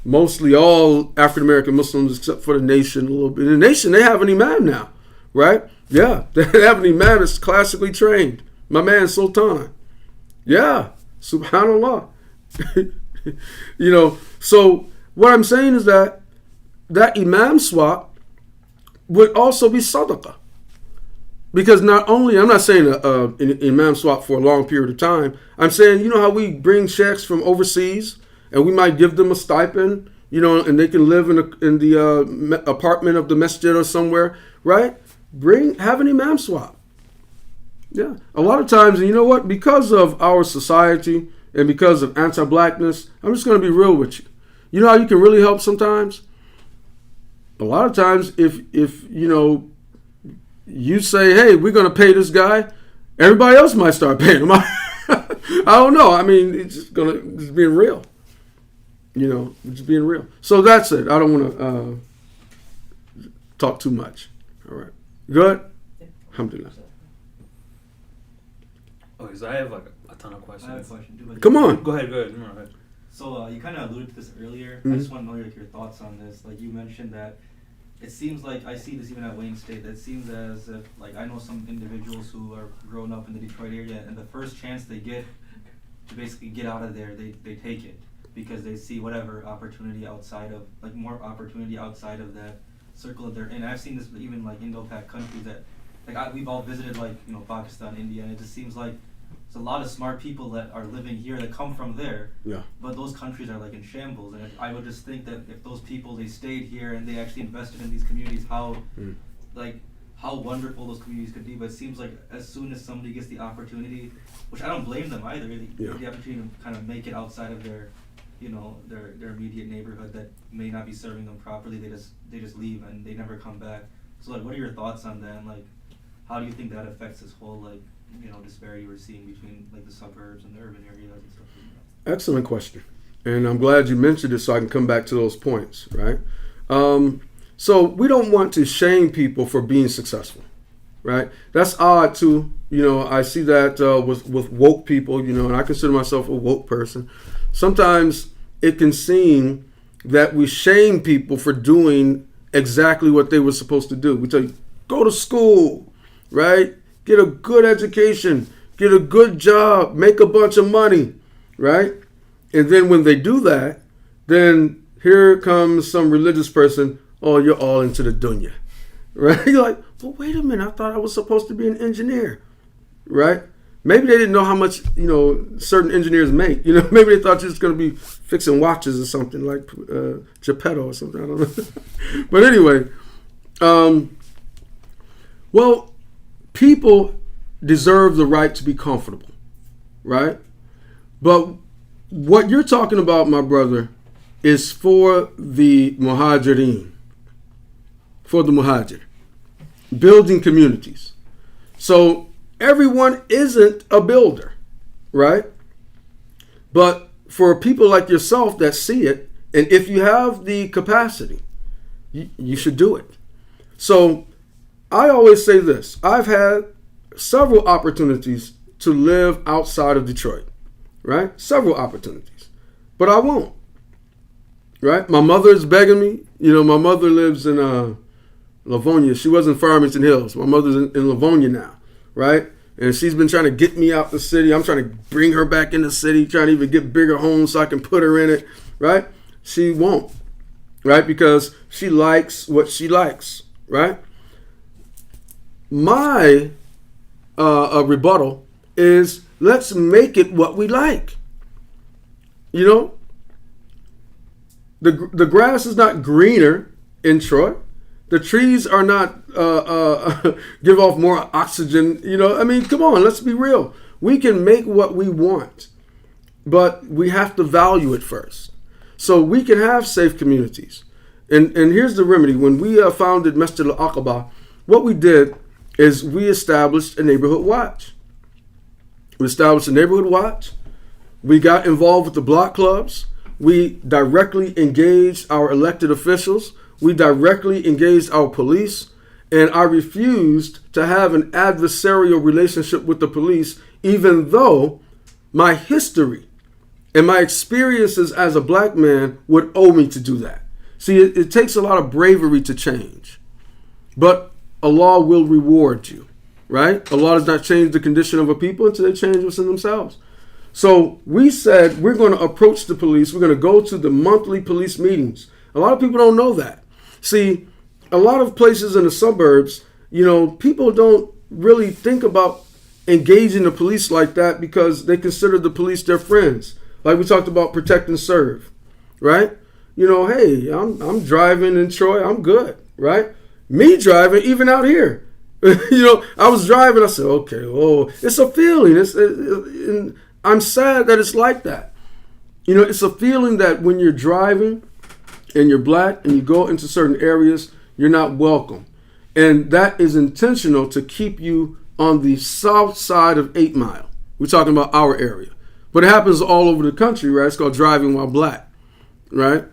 B: mostly all African American Muslims, except for the nation a little bit. In the nation, they have an imam now, right? Yeah, they have an imam that's classically trained. My man Sultan. Yeah. Subhanallah. You know, so what I'm saying is that imam swap would also be sadaqah. Because not only, I'm not saying an imam swap for a long period of time. I'm saying, you know how we bring sheikhs from overseas and we might give them a stipend, you know, and they can live in the apartment of the masjid or somewhere, right? Have an imam swap. Yeah, a lot of times, and you know what? Because of our society and because of anti-blackness, I'm just going to be real with you. You know how you can really help sometimes? A lot of times, if you know, you say, hey, we're going to pay this guy, everybody else might start paying him. I don't know. I mean, it's being real. You know, it's being real. So that's it. I don't want to talk too much. All right. Good? Alhamdulillah.
C: Okay, so I have like a ton of questions.
E: I have a question.
B: Come on.
C: Go ahead. Go ahead.
E: So you kind of alluded to this earlier.
B: Mm-hmm.
E: I just want to know your thoughts on this. Like you mentioned that it seems like, I see this even at Wayne State, that it seems as if, like, I know some individuals who are grown up in the Detroit area, and the first chance they get to basically get out of there, they take it, because they see whatever opportunity outside of, like, more opportunity outside of that circle that they're in. I've seen this even, like, Indo-Pak countries that, like, we've all visited, like, you know, Pakistan, India, and it just seems like there's a lot of smart people that are living here that come from there.
B: Yeah.
E: But those countries are like in shambles, and I would just think that if those people, they stayed here and they actually invested in these communities, how how wonderful those communities could be. But it seems like as soon as somebody gets the opportunity, which I don't blame them either, they get the opportunity to kind of make it outside of their, their immediate neighborhood that may not be serving them properly. They just leave and they never come back. So like, what are your thoughts on that? And like, how do you think that affects this whole like, disparity we're seeing between like the suburbs and the urban areas and stuff like that?
B: Excellent question. And I'm glad you mentioned it so I can come back to those points, right? So we don't want to shame people for being successful, right? That's odd too. I see that with woke people, and I consider myself a woke person. Sometimes it can seem that we shame people for doing exactly what they were supposed to do. We tell you, go to school, right? Get a good education, get a good job, make a bunch of money, right? And then when they do that, then here comes some religious person, oh, you're all into the dunya, right? You're like, well, wait a minute, I thought I was supposed to be an engineer, right? Maybe they didn't know how much, certain engineers make. Maybe they thought you were just going to be fixing watches or something like Geppetto or something, I don't know. But anyway, well, people deserve the right to be comfortable, right? But what you're talking about, my brother, is for the muhajirin, for the muhajir, building communities. So everyone isn't a builder, right? But for people like yourself that see it, and if you have the capacity, you should do it. So I always say this. I've had several opportunities to live outside of Detroit, right? Several opportunities. But I won't, right? My mother is begging me. My mother lives in Livonia. She was in Farmington Hills. My mother's in Livonia now, right? And she's been trying to get me out the city. I'm trying to bring her back in the city, trying to even get bigger homes so I can put her in it, right? She won't, right? Because she likes what she likes, right? My rebuttal is, let's make it what we like. The grass is not greener in Troy. The trees are not give off more oxygen. Come on, let's be real. We can make what we want, but we have to value it first. So we can have safe communities. And here's the remedy. When we founded Masjid al-Aqaba, what we did is we established a neighborhood watch. We established a neighborhood watch. We got involved with the block clubs. We directly engaged our elected officials. We directly engaged our police. And I refused to have an adversarial relationship with the police, even though my history and my experiences as a black man would owe me to do that. See, it takes a lot of bravery to change. But Allah will reward you, right? Allah does not change the condition of a people until they change within themselves. So we said we're going to approach the police. We're going to go to the monthly police meetings. A lot of people don't know that. See, a lot of places in the suburbs, people don't really think about engaging the police like that because they consider the police their friends. Like we talked about protect and serve, right? Hey, I'm driving in Troy. I'm good, right? Me driving, even out here. I was driving. I said, okay, it's a feeling. And I'm sad that it's like that. It's a feeling that when you're driving and you're black and you go into certain areas, you're not welcome. And that is intentional to keep you on the south side of 8 Mile. We're talking about our area. But it happens all over the country, right? It's called driving while black, right?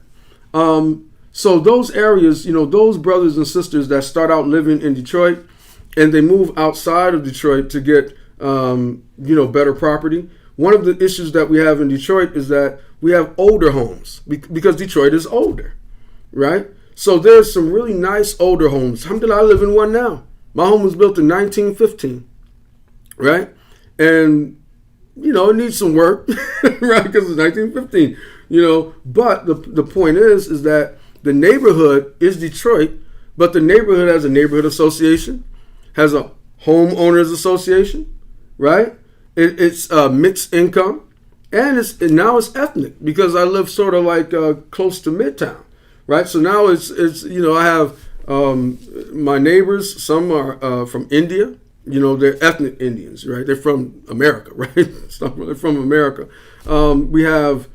B: So those areas, those brothers and sisters that start out living in Detroit and they move outside of Detroit to get, better property. One of the issues that we have in Detroit is that we have older homes because Detroit is older, right? So there's some really nice older homes. Alhamdulillah, I live in one now. My home was built in 1915, right? And, it needs some work, right? Because it's 1915, But the point is that the neighborhood is Detroit, but the neighborhood has a neighborhood association, has a homeowners association, right? It's mixed income, and now it's ethnic because I live sort of like close to Midtown, right? So now it's I have My neighbors, some are from India. You know, they're ethnic Indians, right? They're from America, right? They're from America. We have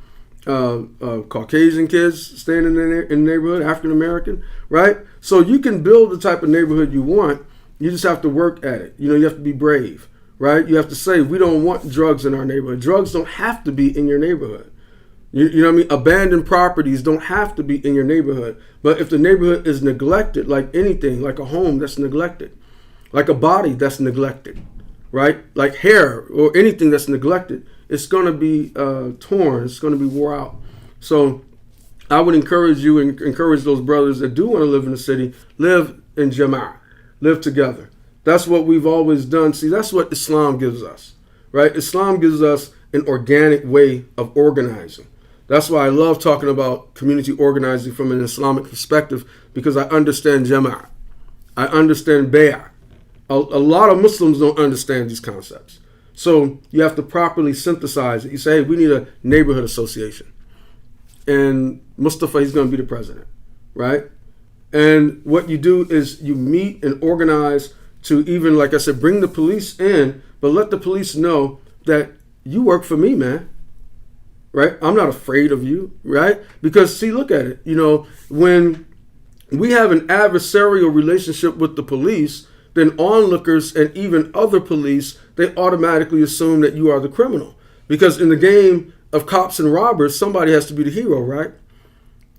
B: Caucasian kids staying in the neighborhood, African American, right? So you can build the type of neighborhood you want. You just have to work at it. You know, you have to be brave, right? You have to say, we don't want drugs in our neighborhood. Drugs don't have to be in your neighborhood. You know what I mean? Abandoned properties don't have to be in your neighborhood. But if the neighborhood is neglected, like anything, like a home that's neglected, like a body that's neglected, right? Like hair or anything that's neglected, it's going to be torn. It's going to be wore out. So I would encourage you and encourage those brothers that do want to live in the city, live in Jama'ah, live together. That's what we've always done. See, that's what Islam gives us, right? Islam gives us an organic way of organizing. That's why I love talking about community organizing from an Islamic perspective, because I understand Jama'ah. I understand Bay'ah. A lot of Muslims don't understand these concepts. So you have to properly synthesize it. You say, hey, we need a neighborhood association. And Mustafa, he's going to be the president, right? And what you do is you meet and organize to even, like I said, bring the police in, but let the police know that you work for me, man, right? I'm not afraid of you, right? Because, see, look at it. You know, when we have an adversarial relationship with the police, then onlookers and even other police, they automatically assume that you are the criminal. Because in the game of cops and robbers, somebody has to be the hero, right?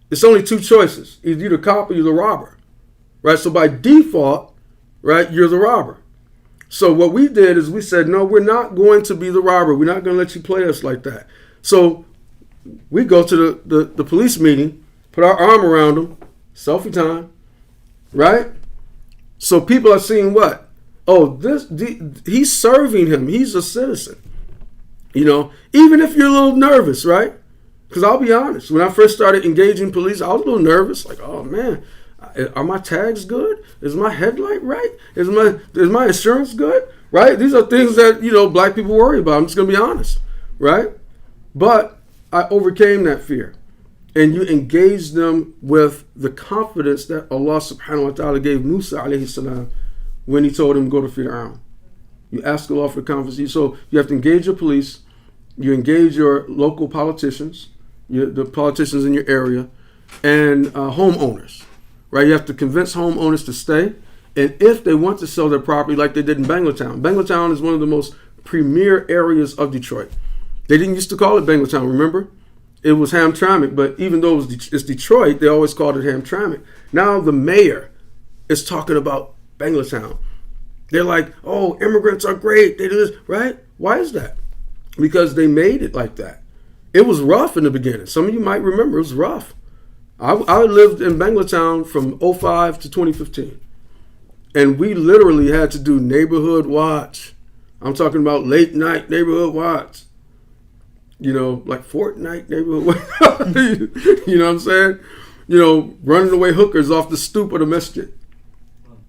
B: It's only two choices. Either you're the cop or you're the robber, right? So by default, right, you're the robber. So what we did is we said, no, we're not going to be the robber. We're not going to let you play us like that. So we go to the police meeting, put our arm around them, selfie time, right? So people are seeing what? Oh, he's serving him. He's a citizen. You know, even if you're a little nervous, right? Because I'll be honest, when I first started engaging police, I was a little nervous. Like, oh man, are my tags good? Is my headlight right? Is my insurance good? Right? These are things that, you know, black people worry about. I'm just gonna be honest, right? But I overcame that fear. And you engage them with the confidence that Allah subhanahu wa ta'ala gave Musa alayhi salam when he told him go to Fir'aun. You ask Allah for confidence. So you have to engage your police, you engage your local politicians, the politicians in your area, and homeowners, right? You have to convince homeowners to stay. And if they want to sell their property like they did in Banglatown. Banglatown is one of the most premier areas of Detroit. They didn't used to call it Banglatown, remember? It was Hamtramck, but even though it's Detroit, they always called it Hamtramck. Now the mayor is talking about Banglatown. They're like, oh, immigrants are great. They do this, right? Why is that? Because they made it like that. It was rough in the beginning. Some of you might remember it was rough. I lived in Banglatown from 2005 to 2015. And we literally had to do neighborhood watch. I'm talking about late night neighborhood watch. You know, like Fortnite neighborhood. You know what I'm saying? You know, running away hookers off the stoop of the masjid.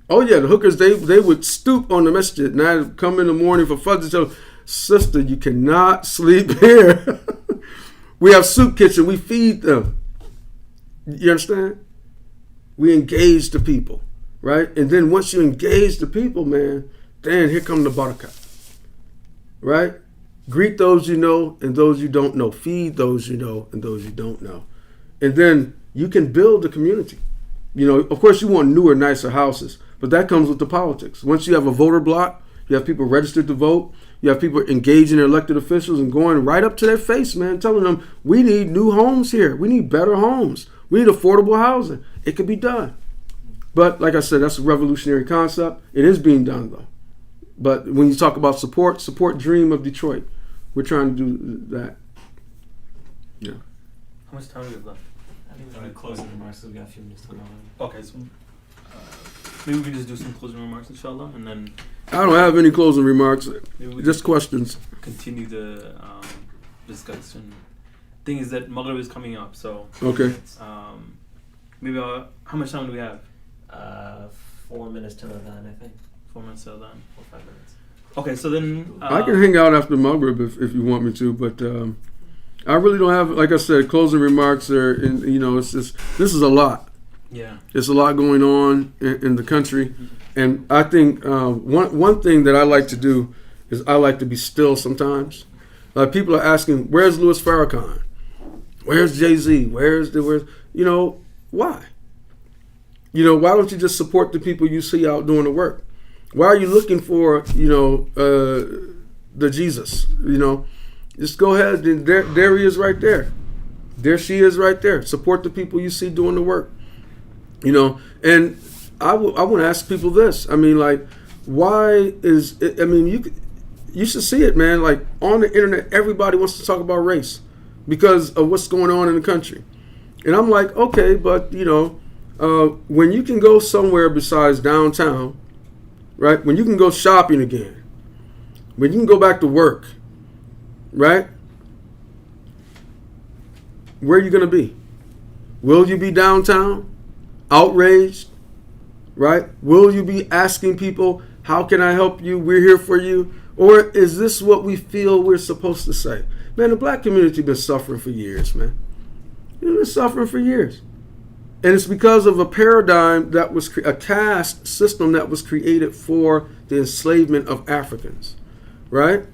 B: Oh yeah, the hookers, they would stoop on the masjid. And I'd come in the morning for Fajr and tell them, sister, you cannot sleep here. We have soup kitchen, we feed them. You understand? We engage the people, right? And then once you engage the people, man, then here come the barakat, right? Greet those you know and those you don't know. Feed those you know and those you don't know. And then you can build a community. You know, of course you want newer, nicer houses, but that comes with the politics. Once you have a voter block, you have people registered to vote, you have people engaging their elected officials and going right up to their face, man, telling them, we need new homes here. We need better homes. We need affordable housing. It could be done. But like I said, that's a revolutionary concept. It is being done, though. But when you talk about support Dream of Detroit. We're trying to do that. Yeah.
C: How much time do we have left?
D: I think we're going to close the remarks, so we got a few minutes to go on.
C: Okay, so maybe we can just do some closing remarks, inshallah, and then
B: I don't have any closing remarks.
C: maybe we
B: Just
C: can
B: questions.
C: continue the discussion. Thing is that Maghrib is coming up, so
B: Okay.
C: maybe how much time do we have?
D: 4 minutes till Adhan, I think.
C: 4 minutes till then.
D: 4 or 5 minutes.
C: Okay, so then
B: I can hang out after Maghrib if you want me to, but I really don't have, like I said, closing remarks are, you know, it's just, this is a lot.
C: Yeah.
B: There's a lot going on in the country. And I think one thing that I like to do is I like to be still sometimes. Like people are asking, where's Louis Farrakhan? Where's Jay-Z? Where's why? Why don't you just support the people you see out doing the work? Why are you looking for, the Jesus? Just go ahead. And there he is right there. There she is right there. Support the people you see doing the work. And I want to ask people this. I mean, like, why is it, I mean, you should see it, man. Like, on the internet, everybody wants to talk about race because of what's going on in the country. And I'm like, okay, but, when you can go somewhere besides downtown, right? When you can go shopping again, when you can go back to work, right? Where are you going to be? Will you be downtown, outraged, right? Will you be asking people, how can I help you? We're here for you. Or is this what we feel we're supposed to say? Man, the black community been suffering for years, man. They've been suffering for years. And it's because of a paradigm that was a caste system that was created for the enslavement of Africans, right?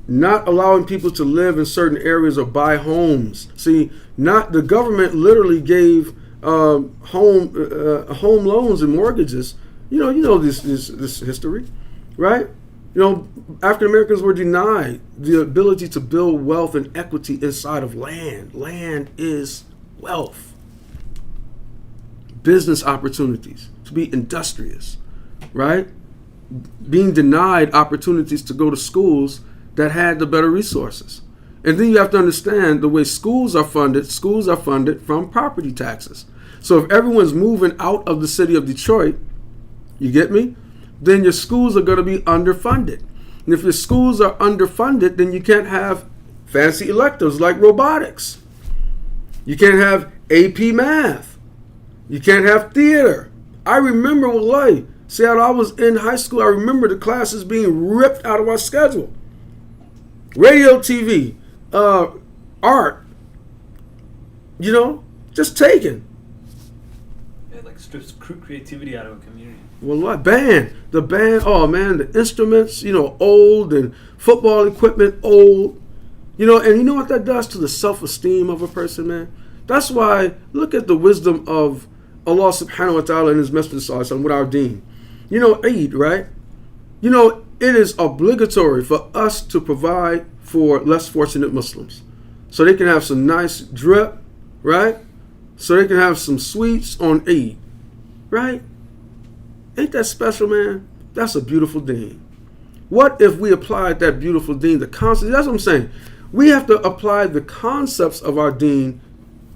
B: Not allowing people to live in certain areas or buy homes. See, the government literally gave home loans and mortgages. This history, right? African Americans were denied the ability to build wealth and equity inside of land. Land is wealth. Business opportunities, to be industrious, right? Being denied opportunities to go to schools that had the better resources. And then you have to understand the way schools are funded from property taxes. So if everyone's moving out of the city of Detroit, you get me? Then your schools are going to be underfunded. And if your schools are underfunded, then you can't have fancy electives like robotics. You can't have AP math. You can't have theater. I remember, when I was in high school, I remember the classes being ripped out of our schedule. Radio, TV, art, just taken.
C: Yeah, like strips creativity out of a community.
B: Well, what? The band, oh man, the instruments, old, and football equipment, old. And you know what that does to the self-esteem of a person, man? That's why, look at the wisdom of Allah subhanahu wa ta'ala and his messenger with our deen. Eid, right? It is obligatory for us to provide for less fortunate Muslims. So they can have some nice drip, right? So they can have some sweets on Eid, right? Ain't that special, man? That's a beautiful deen. What if we applied that beautiful deen, the concepts? That's what I'm saying. We have to apply the concepts of our deen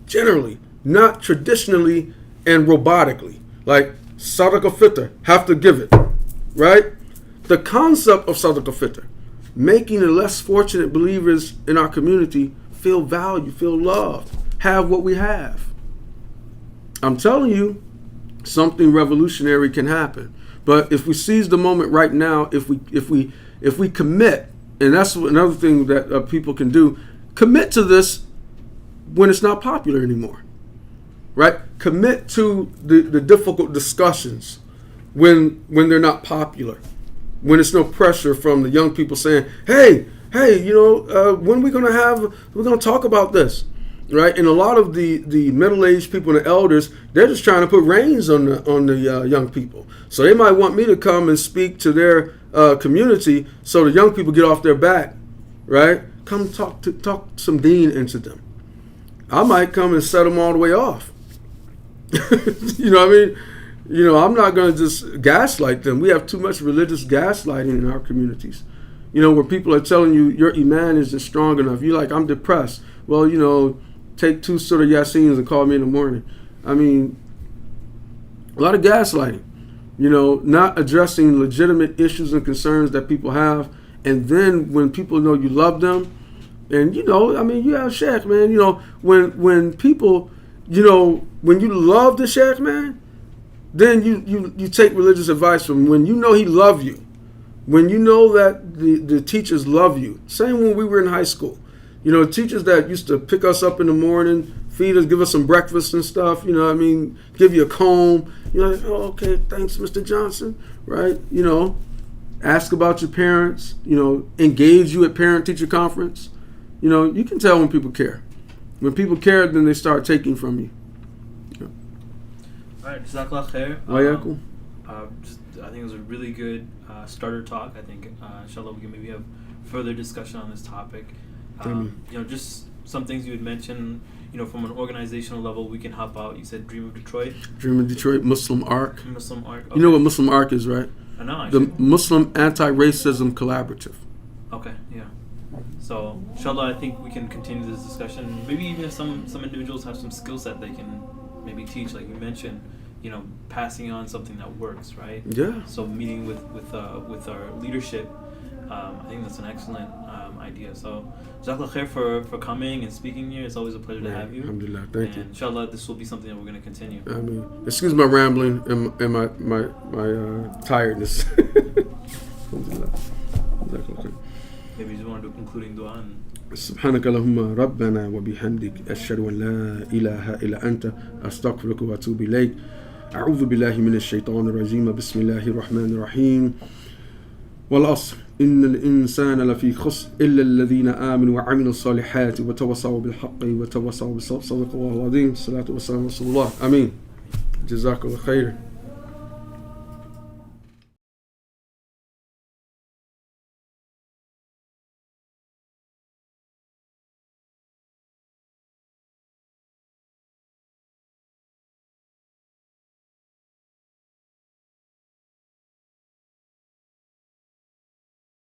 B: generally, not traditionally and robotically. Like Saadiq al-Fitr, have to give it, right? The concept of Saadiq al-Fitr, making the less fortunate believers in our community feel valued, feel loved, have what we have. I'm telling you, something revolutionary can happen. But if we seize the moment right now, if we commit, and that's another thing that people can do, commit to this when it's not popular anymore, right? Commit to the difficult discussions when they're not popular, when it's no pressure from the young people saying, hey, when we're gonna talk about this, right? And a lot of the middle-aged people and the elders, they're just trying to put reins on the young people. So they might want me to come and speak to their community, so the young people get off their back, right? Come talk some deen into them. I might come and set them all the way off. You know what I mean? I'm not going to just gaslight them. We have too much religious gaslighting in our communities. Where people are telling you your iman isn't strong enough. You're like, I'm depressed. Well, take 2 Surah Yaseens and call me in the morning. I mean, a lot of gaslighting. Not addressing legitimate issues and concerns that people have. And then when people know you love them, and you have Sheikh, man. When people, when you love the Sheikh, man, then you take religious advice from him. When you know he love you, when you know that the teachers love you. Same when we were in high school. Teachers that used to pick us up in the morning, feed us, give us some breakfast and stuff, you know what I mean, give you a comb, you're like, oh, okay, thanks, Mr. Johnson, right? You know, ask about your parents, you know, engage you at parent-teacher conference. You know, you can tell when people care. When people care, then they start taking from you. Yeah.
C: All right, Jazakallah khair.
B: Wayakum.
C: I think it was a really good starter talk. I think, inshallah, we can maybe have further discussion on this topic. You know, just some things you had mentioned, you know, from an organizational level, we can help out. You said Dream of Detroit.
B: Dream of Detroit, Muslim Arc.
C: Muslim Arc. Okay.
B: You know what Muslim Arc is, right?
C: I know,
B: The
C: actually.
B: Muslim Anti-Racism Collaborative.
C: Okay, yeah. So, inshallah, I think we can continue this discussion. Maybe even if some individuals have some skill set they can maybe teach, like you mentioned, you know, passing on something that works, right?
B: Yeah.
C: So meeting with our leadership, I think that's an excellent idea. So, Jazakallah khair for coming and speaking here. It's always a pleasure to have you.
B: Alhamdulillah, thank you.
C: Inshallah, this will be something that we're going to continue.
B: I mean, excuse my rambling and my tiredness. Alhamdulillah.
C: Maybe you just want to do a concluding dua.
B: سبحانك اللهم ربنا وبحمدك أشهد أن لا إله إلا أنت أستغفرك وأتوب إليك أعوذ بالله من الشيطان الرجيم بسم الله الرحمن الرحيم والعصر إن الإنسان لفي خسر إلا الذين آمنوا وعملوا الصالحات وتواصوا بالحق وتواصوا بالصبر صدق الله العظيم الصلاة والسلام على رسول الله آمين جزاك الله خير